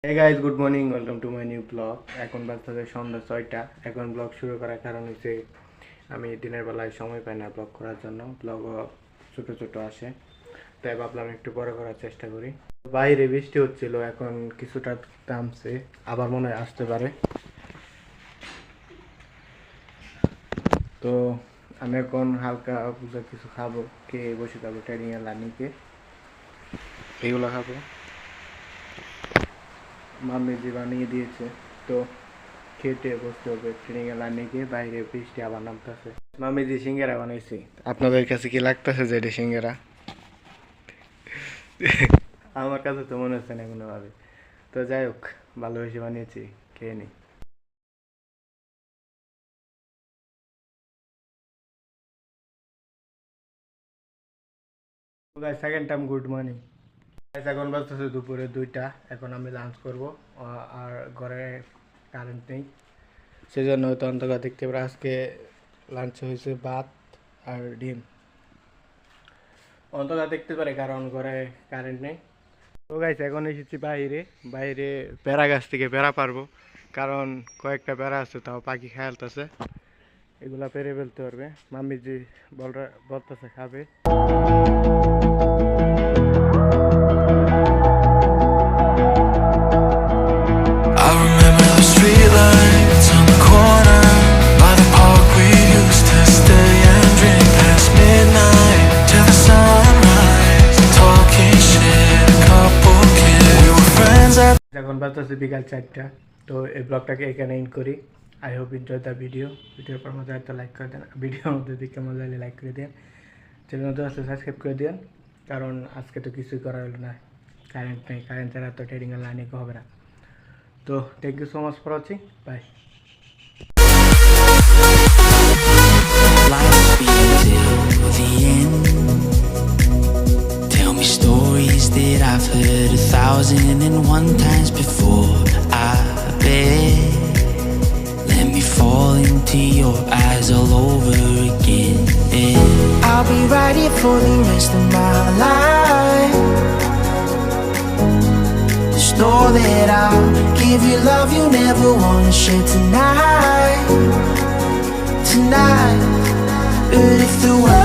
Hey guys, good morning. Welcome to my new vlog. এখন বাজে সন্ধ্যা 6টা। এখন ব্লগ শুরু করার কারণ হচ্ছে আমি দিনের বেলায় সময় পাই না ব্লগ করার জন্য। ব্লগও ছোট ছোট আসে, তাই ভাবলাম একটু বড় করার চেষ্টা করি। বাইরে বৃষ্টি হচ্ছিল, এখন কিছুটা থামছে, আবার মনে হয় আসতে পারে। তো আমি এখন হালকা ফুলকা কিছু খাবো, খেয়ে বসে যাবো ট্রেনিংয়ে লার্নিংকে। এগুলো খাবো, মাম্মি যে বানিয়ে দিয়েছে। তো খেতে বসতে হবে ট্রেনিংয়ে লার্নিংয়ে। বাইরে বৃষ্টি আবার নামতেছে। মাম্মি যে সিঙ্গারা বানাইছি, আপনাদের কাছে কি লাগতেছে যে এটা সিঙ্গারা? আমার কাছে তো মনে হচ্ছে না কোনোভাবে। তো যাই হোক, ভালোবেসে বানিয়েছি, খেয়ে নিই। Second time good morning. এখন বাজতেছে দুপুরে 2টা। এখন আমি লাঞ্চ করব, আর ঘরে কারেন্ট নেই, সেজন্য হয়তো অন্ধকার দেখতে পারে। আজকে লাঞ্চে হয়েছে ভাত আর ডিম। অন্ধকার দেখতে পারে কারণ ঘরে কারেন্ট নেই। তো গাইস, এখন এসেছি বাইরে। বাইরে পেয়ারা গাছ থেকে পেয়ারা পারবো, কারণ কয়েকটা পেয়ারা আছে, তাও পাখি খেয়ালতেছে। এগুলা পেরে ফেলতে পারবে। মাম্মি যে বলতেছে খাবে। I remember the streetlights on the corner by the park we used to stay and drink past midnight till the sunrise, talking shit, a couple kids. We were friends at এখন বাজতেছে বিকাল 4টা। তো এই ব্লগটাকে এখানে and করি। I hope enjoy the ভিডিওর পর মজা একটা লাইক করে দেন। ভিডিওর মধ্যে দেখে মজা হলে লাইক করে দেন। চ্যানেল নতুন আসলে সাবস্ক্রাইব করে দেন, কারণ আজকে তো কিছুই করা হলো না, কারেন্ট নেই। কারেন্ট ছাড়া তো ট্রেডিংয়ের লাইনে হবে না। তো thank you so much for watching, bye. life till the end. Tell me stories that I've heard 1,001 times before. I bet. Let me fall into your eyes all over again. I'll be right here for the rest of my life. Just know that I'll give you love you never wanna share tonight. But if the world